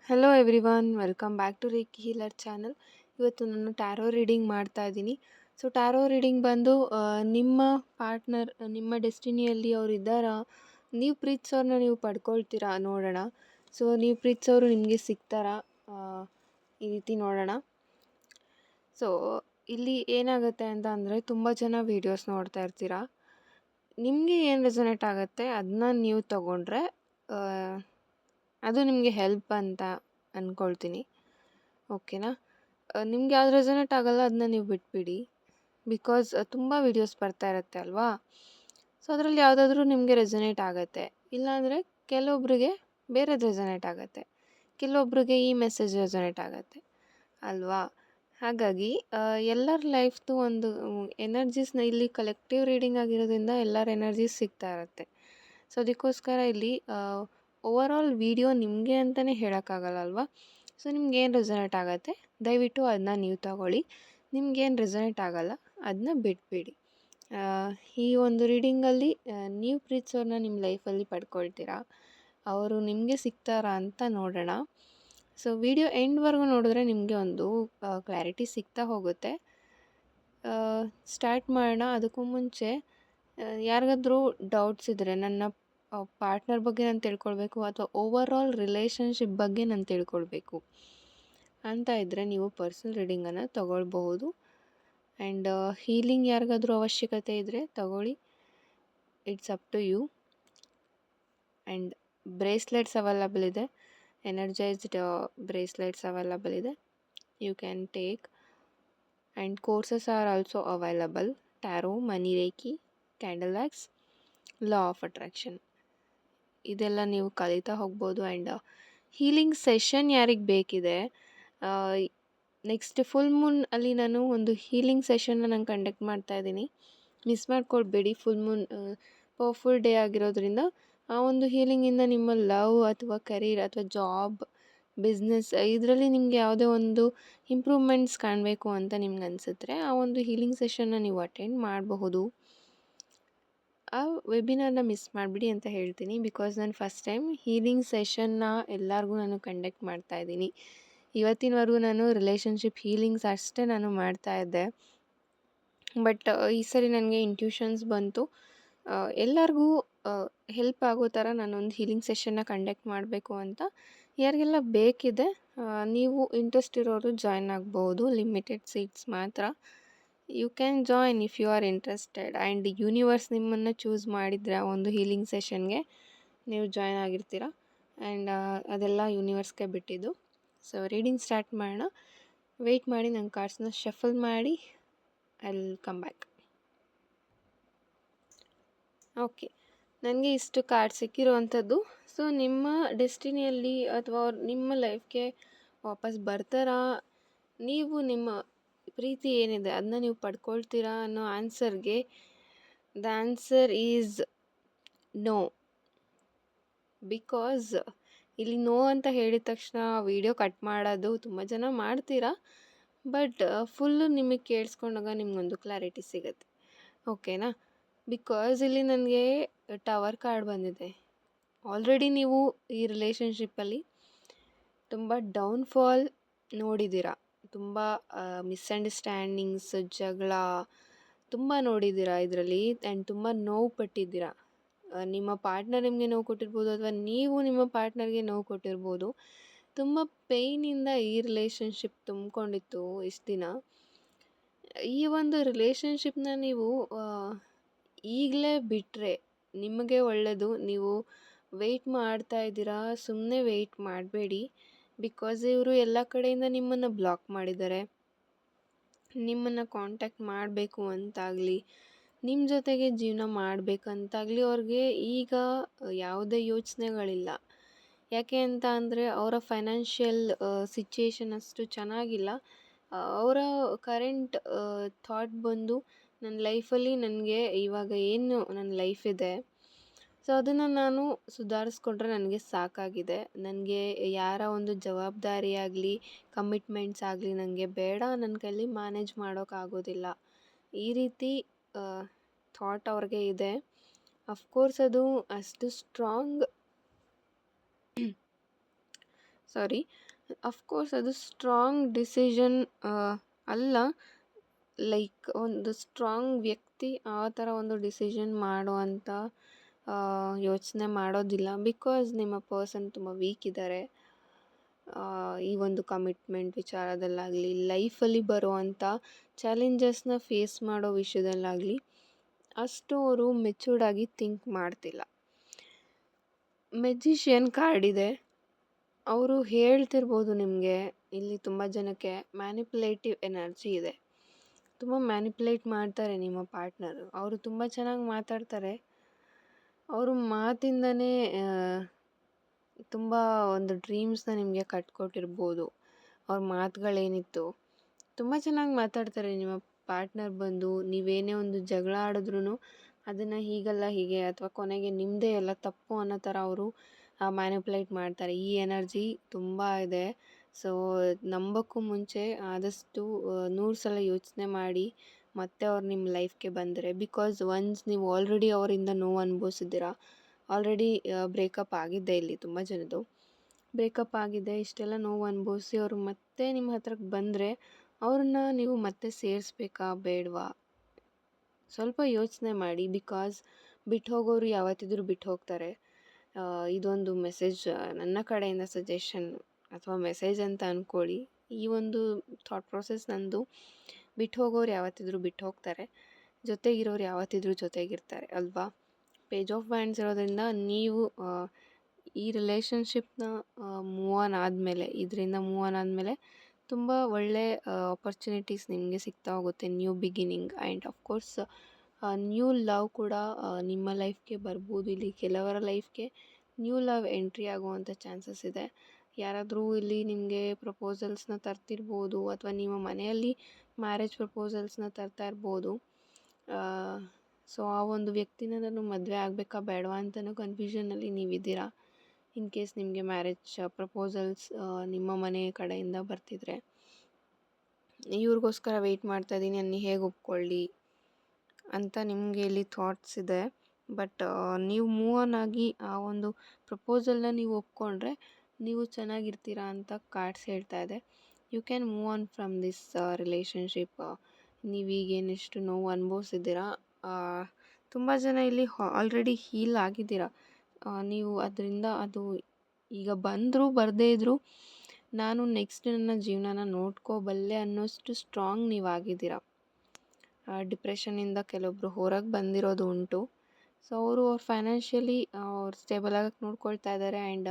Hello everyone, welcome back to reiki healer channel. ಇವತ್ತು ನಾನು tarot reading ಮಾಡ್ತಾ ಇದ್ದೀನಿ. ಸೊ ಟ್ಯಾರೋ ರೀಡಿಂಗ್ ಬಂದು ನಿಮ್ಮ ಪಾರ್ಟ್ನರ್ ನಿಮ್ಮ ಡೆಸ್ಟಿನಿಯಲ್ಲಿ ಅವ್ರು ಇದ್ದಾರಾ, ನೀವು ಪ್ರೀತಿಸೋರನ್ನ ನೀವು ಪಡ್ಕೊಳ್ತೀರಾ ನೋಡೋಣ. ಸೊ ನೀವು ಪ್ರೀತಿಸೋರು ನಿಮಗೆ ಸಿಗ್ತಾರಾ, ಆ, ಈ ರೀತಿ ನೋಡೋಣ. ಸೊ ಇಲ್ಲಿ ಏನಾಗುತ್ತೆ ಅಂತ ಅಂದರೆ, ತುಂಬ ಜನ ವೀಡಿಯೋಸ್ ನೋಡ್ತಾ ಇರ್ತೀರಾ. ನಿಮಗೆ ಏನು ರೆಸೊನೇಟ್ ಆಗುತ್ತೆ ಅದನ್ನ ನೀವು ತಗೊಂಡ್ರೆ ಅದು ನಿಮಗೆ ಹೆಲ್ಪ್ ಅಂತ ಅಂದ್ಕೊಳ್ತೀನಿ. ಓಕೆನಾ? ನಿಮ್ಗೆ ಯಾವ್ದು ರೆಸೊನೇಟ್ ಆಗಲ್ಲ ಅದನ್ನ ನೀವು ಬಿಟ್ಬಿಡಿ. ಬಿಕಾಸ್ ತುಂಬ ವೀಡಿಯೋಸ್ ಬರ್ತಾ ಇರುತ್ತೆ ಅಲ್ವಾ. ಸೊ ಅದರಲ್ಲಿ ಯಾವುದಾದ್ರೂ ನಿಮಗೆ ರೆಸೊನೇಟ್ ಆಗುತ್ತೆ. ಇಲ್ಲಾಂದರೆ ಕೆಲವೊಬ್ರಿಗೆ ಬೇರೆದು ರೆಸೊನೇಟ್ ಆಗುತ್ತೆ, ಕೆಲವೊಬ್ರಿಗೆ ಈ ಮೆಸೇಜ್ ರೆಸೊನೇಟ್ ಆಗುತ್ತೆ ಅಲ್ವಾ. ಹಾಗಾಗಿ ಎಲ್ಲರ ಲೈಫ್ದು ಒಂದು ಎನರ್ಜೀಸ್ನ ಇಲ್ಲಿ ಕಲೆಕ್ಟಿವ್ ರೀಡಿಂಗ್ ಆಗಿರೋದ್ರಿಂದ ಎಲ್ಲರ ಎನರ್ಜೀಸ್ ಸಿಗ್ತಾ ಇರುತ್ತೆ. ಸೊ ಅದಕ್ಕೋಸ್ಕರ ಇಲ್ಲಿ ಓವರ್ ಆಲ್ ವಿಡಿಯೋ ನಿಮಗೆ ಅಂತಲೇ ಹೇಳೋಕ್ಕಾಗಲ್ಲ ಅಲ್ವಾ. ಸೊ ನಿಮ್ಗೇನು ರೆಸೊನೇಟ್ ಆಗುತ್ತೆ ದಯವಿಟ್ಟು ಅದನ್ನ ನೀವು ತಗೊಳ್ಳಿ. ನಿಮ್ಗೇನು ರೆಸೊನೇಟ್ ಆಗಲ್ಲ ಅದನ್ನ ಬಿಟ್ಬಿಡಿ. ಈ ಒಂದು ರೀಡಿಂಗಲ್ಲಿ ನೀವು ಪ್ರೀತಿಸೋರನ್ನ ನಿಮ್ಮ ಲೈಫಲ್ಲಿ ಪಡ್ಕೊಳ್ತೀರಾ, ಅವರು ನಿಮಗೆ ಸಿಗ್ತಾರಾ ಅಂತ ನೋಡೋಣ. ಸೊ ವಿಡಿಯೋ ಎಂಡ್ವರೆಗೂ ನೋಡಿದ್ರೆ ನಿಮಗೆ ಒಂದು ಕ್ಲಾರಿಟಿ ಸಿಗ್ತಾ ಹೋಗುತ್ತೆ. ಸ್ಟಾರ್ಟ್ ಮಾಡೋಣ. ಅದಕ್ಕೂ ಮುಂಚೆ ಯಾರಿಗಾದ್ರೂ ಡೌಟ್ಸ್ ಇದ್ದರೆ, ನನ್ನ ಪಾರ್ಟ್ನರ್ ಬಗ್ಗೆ ನಾನು ತಿಳ್ಕೊಳ್ಬೇಕು ಅಥವಾ ಓವರ್ ಆಲ್ ರಿಲೇಷನ್ಶಿಪ್ ಬಗ್ಗೆ ನಾನು ತಿಳ್ಕೊಳ್ಬೇಕು ಅಂತ ಇದ್ದರೆ ನೀವು ಪರ್ಸನಲ್ ರೀಡಿಂಗನ್ನು ತಗೊಳ್ಬಹುದು. ಆ್ಯಂಡ್ ಹೀಲಿಂಗ್ ಯಾರಿಗಾದ್ರೂ ಅವಶ್ಯಕತೆ ಇದ್ದರೆ ತಗೊಳ್ಳಿ, it's up to you. And bracelets available ಇದೆ, ಎನರ್ಜೈಸ್ಡ್ ಬ್ರೇಸ್ಲೆಟ್ಸ್ ಅವೈಲಬಲ್ ಇದೆ, you can take. And courses are also available: tarot, money reiki, candle wax, law of attraction. ಇದೆಲ್ಲ ನೀವು ಕಲಿತಾ ಹೋಗ್ಬೋದು. ಆ್ಯಂಡ್ ಹೀಲಿಂಗ್ ಸೆಷನ್ ಯಾರಿಗೆ ಬೇಕಿದೆ, ನೆಕ್ಸ್ಟ್ ಫುಲ್ ಮೂನ್ ಅಲ್ಲಿ ನಾನು ಒಂದು ಹೀಲಿಂಗ್ ಸೆಷನ್ನ ನಾನು ಕಂಡಕ್ಟ್ ಮಾಡ್ತಾ ಇದ್ದೀನಿ, ಮಿಸ್ ಮಾಡ್ಕೊಳ್ಬೇಡಿ. ಫುಲ್ ಮೂನ್ ಪವರ್ಫುಲ್ ಡೇ ಆಗಿರೋದ್ರಿಂದ ಆ ಒಂದು ಹೀಲಿಂಗಿಂದ ನಿಮ್ಮ ಲವ್ ಅಥವಾ ಕರಿಯರ್ ಅಥವಾ ಜಾಬ್, ಬಿಸ್ನೆಸ್ ಇದರಲ್ಲಿ ನಿಮಗೆ ಯಾವುದೇ ಒಂದು ಇಂಪ್ರೂವ್ಮೆಂಟ್ಸ್ ಕಾಣಬೇಕು ಅಂತ ನಿಮ್ಗೆ ಅನಿಸಿದ್ರೆ ಆ ಒಂದು ಹೀಲಿಂಗ್ ಸೆಷನ್ನ ನೀವು ಅಟೆಂಡ್ ಮಾಡಬಹುದು. ಆ ವೆಬಿನಾರ್ನ ಮಿಸ್ ಮಾಡಿಬಿಡಿ ಅಂತ ಹೇಳ್ತೀನಿ. ಬಿಕಾಸ್ ನಾನು ಫಸ್ಟ್ ಟೈಮ್ ಹೀಲಿಂಗ್ ಸೆಷನ್ನ ಎಲ್ಲರಿಗೂ ನಾನು ಕಂಡಕ್ಟ್ ಮಾಡ್ತಾ ಇದ್ದೀನಿ. ಇವತ್ತಿನವರೆಗೂ ನಾನು ರಿಲೇಷನ್ಶಿಪ್ ಹೀಲಿಂಗ್ಸ್ ಅಷ್ಟೇ ನಾನು ಮಾಡ್ತಾ ಇದ್ದೆ. ಬಟ್ ಈ ಸರಿ ನನಗೆ ಇಂಟ್ಯೂಷನ್ಸ್ ಬಂತು, ಎಲ್ಲರಿಗೂ ಹೆಲ್ಪ್ ಆಗೋ ಥರ ನಾನೊಂದು ಹೀಲಿಂಗ್ ಸೆಷನ್ನ ಕಂಡಕ್ಟ್ ಮಾಡಬೇಕು ಅಂತ. ಯಾರಿಗೆಲ್ಲ ಬೇಕಿದೆ ನೀವು ಇಂಟ್ರೆಸ್ಟ್ ಇರೋರು ಜಾಯ್ನ್ ಆಗ್ಬೋದು. ಲಿಮಿಟೆಡ್ ಸೀಟ್ಸ್ ಮಾತ್ರ. You can join if you are interested. And universe ನಿಮ್ಮನ್ನು ಚೂಸ್ ಮಾಡಿದರೆ ಆ ಒಂದು ಹೀಲಿಂಗ್ ಸೆಷನ್ಗೆ ನೀವು ಜಾಯ್ನ್ ಆಗಿರ್ತೀರ. ಆ್ಯಂಡ್ ಅದೆಲ್ಲ ಯೂನಿವರ್ಸ್ಗೆ ಬಿಟ್ಟಿದ್ದು. ಸೊ ರೀಡಿಂಗ್ ಸ್ಟಾರ್ಟ್ ಮಾಡೋಣ. ವೆಯ್ಟ್ ಮಾಡಿ, ನನ್ನ ಕಾರ್ಡ್ಸ್ನ ಶಫಲ್ ಮಾಡಿ I will come back. Okay, ನನಗೆ ಇಷ್ಟು ಕಾರ್ಡ್ ಸಿಕ್ಕಿರುವಂಥದ್ದು. ಸೊ ನಿಮ್ಮ ಡೆಸ್ಟಿನಿಯಲ್ಲಿ ಅಥವಾ ನಿಮ್ಮ ಲೈಫ್ಗೆ ವಾಪಸ್ ಬರ್ತಾರಾ, ನೀವು ನಿಮ್ಮ ಪ್ರೀತಿ ಏನಿದೆ ಅದನ್ನ ನೀವು ಪಡ್ಕೊಳ್ತೀರಾ ಅನ್ನೋ ಆನ್ಸರ್ಗೆ the answer is no. Because ಇಲ್ಲಿ ನೋ ಅಂತ ಹೇಳಿದ ತಕ್ಷಣ ವಿಡಿಯೋ ಕಟ್ ಮಾಡೋದು ತುಂಬ ಜನ ಮಾಡ್ತೀರಾ. ಬಟ್ ಫುಲ್ಲು ನಿಮಗೆ ಕೇಳಿಸ್ಕೊಂಡಾಗ ನಿಮಗೊಂದು ಕ್ಲಾರಿಟಿ ಸಿಗುತ್ತೆ. ಓಕೆನಾ? ಬಿಕಾಸ್ ಇಲ್ಲಿ ನನಗೆ ಟವರ್ ಕಾರ್ಡ್ ಬಂದಿದೆ. ಆಲ್ರೆಡಿ ನೀವು ಈ ರಿಲೇಷನ್ಶಿಪ್ಪಲ್ಲಿ ತುಂಬ ಡೌನ್ಫಾಲ್ ನೋಡಿದ್ದೀರಾ, ತುಂಬ ಮಿಸ್ಅಂಡರ್ಸ್ಟ್ಯಾಂಡಿಂಗ್ಸ್, ಜಗಳ ತುಂಬ ನೋಡಿದ್ದೀರಾ ಇದರಲ್ಲಿ. ಆ್ಯಂಡ್ ತುಂಬ ನೋವು ಪಟ್ಟಿದ್ದೀರಾ. ನಿಮ್ಮ ಪಾರ್ಟ್ನರ್ ನಿಮಗೆ ನೋವು ಕೊಟ್ಟಿರ್ಬೋದು ಅಥವಾ ನೀವು ನಿಮ್ಮ ಪಾರ್ಟ್ನರ್ಗೆ ನೋವು ಕೊಟ್ಟಿರ್ಬೋದು. ತುಂಬ ಪೇಯ್ನಿಂದ ಈ ರಿಲೇಷನ್ಶಿಪ್ ತುಂಬಿಕೊಂಡಿತ್ತು ಇಷ್ಟು ದಿನ. ಈ ಒಂದು ರಿಲೇಷನ್ಶಿಪ್ನ ನೀವು ಈಗಲೇ ಬಿಟ್ಟರೆ ನಿಮಗೆ ಒಳ್ಳೆಯದು. ನೀವು ವೆಯ್ಟ್ ಮಾಡ್ತಾ ಇದ್ದೀರಾ, ಸುಮ್ಮನೆ ವೆಯ್ಟ್ ಮಾಡಬೇಡಿ. ಬಿಕಾಸ್ ಇವರು ಎಲ್ಲ ಕಡೆಯಿಂದ ನಿಮ್ಮನ್ನು ಬ್ಲಾಕ್ ಮಾಡಿದ್ದಾರೆ. ನಿಮ್ಮನ್ನು ಕಾಂಟ್ಯಾಕ್ಟ್ ಮಾಡಬೇಕು ಅಂತಾಗಲಿ, ನಿಮ್ಮ ಜೊತೆಗೆ ಜೀವನ ಮಾಡಬೇಕಂತಾಗಲಿ ಅವ್ರಿಗೆ ಈಗ ಯಾವುದೇ ಯೋಚನೆಗಳಿಲ್ಲ. ಯಾಕೆ ಅಂತ ಅಂದರೆ ಅವರ ಫೈನಾನ್ಷಿಯಲ್ ಸಿಚುಯೇಷನ್ ಅಷ್ಟು ಚೆನ್ನಾಗಿಲ್ಲ. ಅವರ ಕರೆಂಟ್ ಥಾಟ್ ಬಂದು ನನ್ನ ಲೈಫಲ್ಲಿ ನನಗೆ ಇವಾಗ ಏನು ನನ್ನ ಲೈಫ್ ಇದೆ, ಸೊ ಅದನ್ನು ನಾನು ಸುಧಾರಿಸ್ಕೊಂಡ್ರೆ ನನಗೆ ಸಾಕಾಗಿದೆ. ನನಗೆ ಯಾರ ಒಂದು ಜವಾಬ್ದಾರಿ ಆಗಲಿ ಕಮಿಟ್ಮೆಂಟ್ಸ್ ಆಗಲಿ ನನಗೆ ಬೇಡ, ನನ್ನ ಕೈಲಿ ಮ್ಯಾನೇಜ್ ಮಾಡೋಕ್ಕಾಗೋದಿಲ್ಲ, ಈ ರೀತಿ ಥಾಟ್ ಅವ್ರಿಗೆ ಇದೆ. ಅಫ್ಕೋರ್ಸ್ ಅದು ಅಷ್ಟು ಸ್ಟ್ರಾಂಗ್ ಸಾರಿ, ಅಫ್ಕೋರ್ಸ್ ಅದು ಸ್ಟ್ರಾಂಗ್ ಡಿಸಿಷನ್ ಅಲ್ಲ. ಲೈಕ್ ಒಂದು ಸ್ಟ್ರಾಂಗ್ ವ್ಯಕ್ತಿ ಆ ಥರ ಒಂದು ಡಿಸಿಷನ್ ಮಾಡುವಂಥ ಯೋಚನೆ ಮಾಡೋದಿಲ್ಲ. ಬಿಕಾಸ್ ನಿಮ್ಮ ಪರ್ಸನ್ ತುಂಬ ವೀಕ್ ಇದ್ದಾರೆ. ಈ ಒಂದು ಕಮಿಟ್ಮೆಂಟ್ ವಿಚಾರದಲ್ಲಾಗಲಿ, ಲೈಫಲ್ಲಿ ಬರುವಂಥ ಚಾಲೆಂಜಸ್ನ ಫೇಸ್ ಮಾಡೋ ವಿಷಯದಲ್ಲಾಗಲಿ ಅಷ್ಟು ಅವರು ಮೆಚೂರ್ಡಾಗಿ ಥಿಂಕ್ ಮಾಡ್ತಿಲ್ಲ. ಮೆಜಿಷಿಯನ್ ಕಾರ್ಡ್ ಇದೆ. ಅವರು ಹೇಳ್ತಿರ್ಬೋದು ನಿಮಗೆ, ಇಲ್ಲಿ ತುಂಬ ಜನಕ್ಕೆ ಮ್ಯಾನಿಪುಲೇಟಿವ್ ಎನರ್ಜಿ ಇದೆ. ತುಂಬ ಮ್ಯಾನಿಪುಲೇಟ್ ಮಾಡ್ತಾರೆ ನಿಮ್ಮ ಪಾರ್ಟ್ನರು. ಅವರು ತುಂಬ ಚೆನ್ನಾಗಿ ಮಾತಾಡ್ತಾರೆ. ಅವರು ಮಾತಿಂದನೇ ತುಂಬ ಒಂದು ಡ್ರೀಮ್ಸ್ನ ನಿಮಗೆ ಕಟ್ಕೊಟ್ಟಿರ್ಬೋದು. ಅವ್ರ ಮಾತುಗಳೇನಿತ್ತು ತುಂಬ ಚೆನ್ನಾಗಿ ಮಾತಾಡ್ತಾರೆ ನಿಮ್ಮ ಪಾರ್ಟ್ನರ್ ಬಂದು. ನೀವೇನೇ ಒಂದು ಜಗಳ ಆಡಿದ್ರೂ ಅದನ್ನು ಹೀಗಲ್ಲ ಹೀಗೆ, ಅಥವಾ ಕೊನೆಗೆ ನಿಮ್ಮದೇ ಎಲ್ಲ ತಪ್ಪು ಅನ್ನೋ ಥರ ಅವರು ಮ್ಯಾನಿಪುಲೇಟ್ ಮಾಡ್ತಾರೆ. ಈ ಎನರ್ಜಿ ತುಂಬ ಇದೆ. ಸೊ ನಂಬೋಕ್ಕೂ ಮುಂಚೆ ಆದಷ್ಟು 100 ಸಲ ಯೋಚನೆ ಮಾಡಿ ಮತ್ತೆ ಅವ್ರು ನಿಮ್ಮ ಲೈಫ್ಗೆ ಬಂದರೆ. ಬಿಕಾಸ್ ಒನ್ಸ್ ನೀವು ಆಲ್ರೆಡಿ ಅವರಿಂದ ನೋವು ಅನುಭವಿಸಿದ್ದೀರಾ. ಆಲ್ರೆಡಿ ಬ್ರೇಕಪ್ ಆಗಿದೆ. ಇಲ್ಲಿ ತುಂಬ ಜನದ್ದು ಬ್ರೇಕಪ್ ಆಗಿದೆ. ಇಷ್ಟೆಲ್ಲ ನೋವು ಅನುಭವಿಸಿ ಅವರು ಮತ್ತೆ ನಿಮ್ಮ ಹತ್ರಕ್ಕೆ ಬಂದರೆ ಅವ್ರನ್ನ ನೀವು ಮತ್ತೆ ಸೇರಿಸ್ಬೇಕಾ ಬೇಡವಾ? ಸ್ವಲ್ಪ ಯೋಚನೆ ಮಾಡಿ. ಬಿಕಾಸ್ ಬಿಟ್ಟು ಹೋಗೋರು ಯಾವತ್ತಿದ್ರೂ ಬಿಟ್ಟು ಹೋಗ್ತಾರೆ. ಇದೊಂದು ಮೆಸೇಜ್ ನನ್ನ ಕಡೆಯಿಂದ, ಸಜೆಷನ್ ಅಥವಾ ಮೆಸೇಜ್ ಅಂತ ಅಂದ್ಕೊಳ್ಳಿ. ಈ ಒಂದು ಥಾಟ್ ಪ್ರೊಸೆಸ್ ನಂದು. ಬಿಟ್ಟು ಹೋಗೋರು ಯಾವತ್ತಿದ್ರೂ ಬಿಟ್ಟು ಹೋಗ್ತಾರೆ, ಜೊತೆಗಿರೋರು ಯಾವತ್ತಿದ್ರೂ ಜೊತೆಗಿರ್ತಾರೆ ಅಲ್ವಾ? ಪೇಜ್ ಆಫ್ ವ್ಯಾಂಡ್ಸ್ ಇರೋದ್ರಿಂದ ನೀವು ಈ ರಿಲೇಷನ್ಶಿಪ್ನ ಮೂವ್ ಆನ್ ಆದಮೇಲೆ, ಇದರಿಂದ ಮೂವ್ ಆನ್ ಆದಮೇಲೆ ತುಂಬ ಒಳ್ಳೆ ಆಪರ್ಚುನಿಟೀಸ್ ನಿಮಗೆ ಸಿಗ್ತಾ ಹೋಗುತ್ತೆ. New beginning and of course new love ಕೂಡ ನಿಮ್ಮ ಲೈಫ್ಗೆ ಬರ್ಬೋದು. ಇಲ್ಲಿ ಕೆಲವರ ಲೈಫ್ಗೆ ನ್ಯೂ ಲವ್ ಎಂಟ್ರಿ ಆಗುವಂಥ ಚಾನ್ಸಸ್ ಇದೆ. ಯಾರಾದರೂ ಇಲ್ಲಿ ನಿಮಗೆ ಪ್ರಪೋಸಲ್ಸ್ನ ತರ್ತಿರ್ಬೋದು, ಅಥವಾ ನಿಮ್ಮ ಮನೆಯಲ್ಲಿ ಮ್ಯಾರೇಜ್ ಪ್ರಪೋಸಲ್ಸ್ನ ತರ್ತಾ ಇರ್ಬೋದು. ಸೊ ಆ ಒಂದು ವ್ಯಕ್ತಿನ ನಾನು ಮದುವೆ ಆಗಬೇಕಾ ಬೇಡವಾ ಅಂತಲೂ ಕನ್ಫ್ಯೂಷನಲ್ಲಿ ನೀವಿದ್ದೀರಾ. ಇನ್ ಕೇಸ್ ನಿಮಗೆ ಮ್ಯಾರೇಜ್ ಪ್ರಪೋಸಲ್ಸ್ ನಿಮ್ಮ ಮನೆ ಕಡೆಯಿಂದ ಬರ್ತಿದ್ರೆ, ಇವ್ರಿಗೋಸ್ಕರ ವೆಯ್ಟ್ ಮಾಡ್ತಾಯಿದ್ದೀನಿ, ನಾನು ಹೇಗೆ ಒಪ್ಕೊಳ್ಳಿ ಅಂತ ನಿಮಗೆ ಇಲ್ಲಿ ಥಾಟ್ಸ್ ಇದೆ. ಬಟ್ ನೀವು ಮೂವ್ ಆನ್ ಆಗಿ ಆ ಒಂದು ಪ್ರಪೋಸಲ್ನ ನೀವು ಒಪ್ಕೊಂಡ್ರೆ ನೀವು ಚೆನ್ನಾಗಿರ್ತೀರಾ ಅಂತ ಕಾರ್ಡ್ಸ್ ಹೇಳ್ತಾ ಇದೆ. You can move on from this relationship. ನೀವೀಗೇನೆಷ್ಟು ನೋವು ಅನುಭವಿಸಿದ್ದೀರಾ, ತುಂಬ ಜನ ಇಲ್ಲಿ ಆಲ್ರೆಡಿ ಹೀಲ್ ಆಗಿದ್ದೀರಾ. ನೀವು ಅದರಿಂದ ಅದು ಈಗ ಬಂದರೂ ಬರದೇ ಇದ್ದರೂ ನಾನು ನೆಕ್ಸ್ಟ್ ನನ್ನ ಜೀವನನ ನೋಡ್ಕೋಬಲ್ಲೆ ಅನ್ನೋಷ್ಟು ಸ್ಟ್ರಾಂಗ್ ನೀವಾಗಿದ್ದೀರಾ. ಡಿಪ್ರೆಷನ್ನಿಂದ ಕೆಲವೊಬ್ಬರು ಹೊರಗೆ ಬಂದಿರೋದು ಉಂಟು. ಸೊ ಅವರು ಫೈನಾನ್ಷಿಯಲಿ ಅವ್ರು ಸ್ಟೇಬಲ್ ಆಗಕ್ಕೆ ನೋಡ್ಕೊಳ್ತಾ ಇದ್ದಾರೆ. ಆ್ಯಂಡ್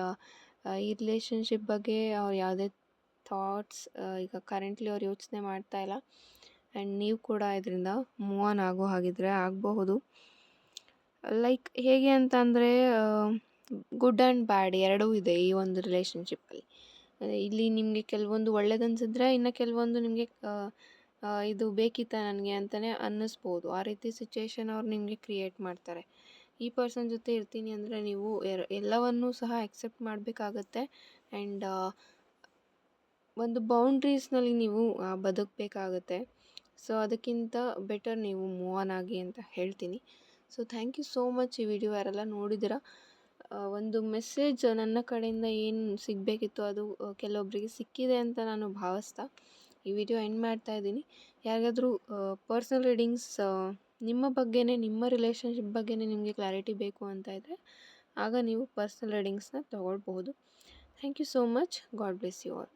ಈ ರಿಲೇಷನ್ಶಿಪ್ ಬಗ್ಗೆ ಅವ್ರು ಯಾವುದೇ ಥಾಟ್ಸ್ ಈಗ ಕರೆಂಟ್ಲಿ ಅವ್ರು ಯೋಚನೆ ಮಾಡ್ತಾ ಇಲ್ಲ. ಆ್ಯಂಡ್ ನೀವು ಕೂಡ ಇದರಿಂದ ಮೂವ್ ಆನ್ ಆಗೋ ಹಾಗಿದ್ರೆ ಆಗಬಹುದು. ಲೈಕ್ ಹೇಗೆ ಅಂತ ಅಂದರೆ, ಗುಡ್ ಆ್ಯಂಡ್ ಬ್ಯಾಡ್ ಎರಡೂ ಇದೆ ಈ ಒಂದು ರಿಲೇಷನ್ಶಿಪ್ಪಲ್ಲಿ. ಇಲ್ಲಿ ನಿಮಗೆ ಕೆಲವೊಂದು ಒಳ್ಳೇದನ್ಸಿದ್ರೆ, ಇನ್ನು ಕೆಲವೊಂದು ನಿಮಗೆ ಇದು ಬೇಕಿತ್ತಾ ನನಗೆ ಅಂತಲೇ ಅನ್ನಿಸ್ಬೋದು. ಆ ರೀತಿ ಸಿಚುವೇಶನ್ ಅವ್ರು ನಿಮಗೆ ಕ್ರಿಯೇಟ್ ಮಾಡ್ತಾರೆ. ಈ ಪರ್ಸನ್ ಜೊತೆ ಇರ್ತೀನಿ ಅಂದರೆ ನೀವು ಎಲ್ಲವನ್ನೂ ಸಹ ಆಕ್ಸೆಪ್ಟ್ ಮಾಡಬೇಕಾಗತ್ತೆ. ಆ್ಯಂಡ್ ಒಂದು ಬೌಂಡ್ರೀಸ್ನಲ್ಲಿ ನೀವು ಬದುಕಬೇಕಾಗತ್ತೆ. ಸೊ ಅದಕ್ಕಿಂತ ಬೆಟರ್ ನೀವು ಮೂವ್ ಆನ್ ಆಗಿ ಅಂತ ಹೇಳ್ತೀನಿ. So thank you so much. ಈ ವಿಡಿಯೋ ಯಾರೆಲ್ಲ ನೋಡಿದ್ದೀರಾ, ಒಂದು ಮೆಸೇಜ್ ನನ್ನ ಕಡೆಯಿಂದ ಏನು ಸಿಗಬೇಕಿತ್ತು ಅದು ಕೆಲವೊಬ್ಬರಿಗೆ ಸಿಕ್ಕಿದೆ ಅಂತ ನಾನು ಭಾವಿಸ್ತಾ ಈ ವಿಡಿಯೋ ಎಂಡ್ ಮಾಡ್ತಾ ಇದ್ದೀನಿ. ಯಾರಿಗಾದರೂ ಪರ್ಸ್ನಲ್ ರೀಡಿಂಗ್ಸ್ ನಿಮ್ಮ ಬಗ್ಗೆನೇ, ನಿಮ್ಮ ರಿಲೇಷನ್ಶಿಪ್ ಬಗ್ಗೆನೇ ನಿಮಗೆ ಕ್ಲಾರಿಟಿ ಬೇಕು ಅಂತ ಇದ್ದರೆ ಆಗ ನೀವು ಪರ್ಸ್ನಲ್ ರೀಡಿಂಗ್ಸ್ನ ತೊಗೊಳ್ಬಹುದು. Thank you so much. God bless you all.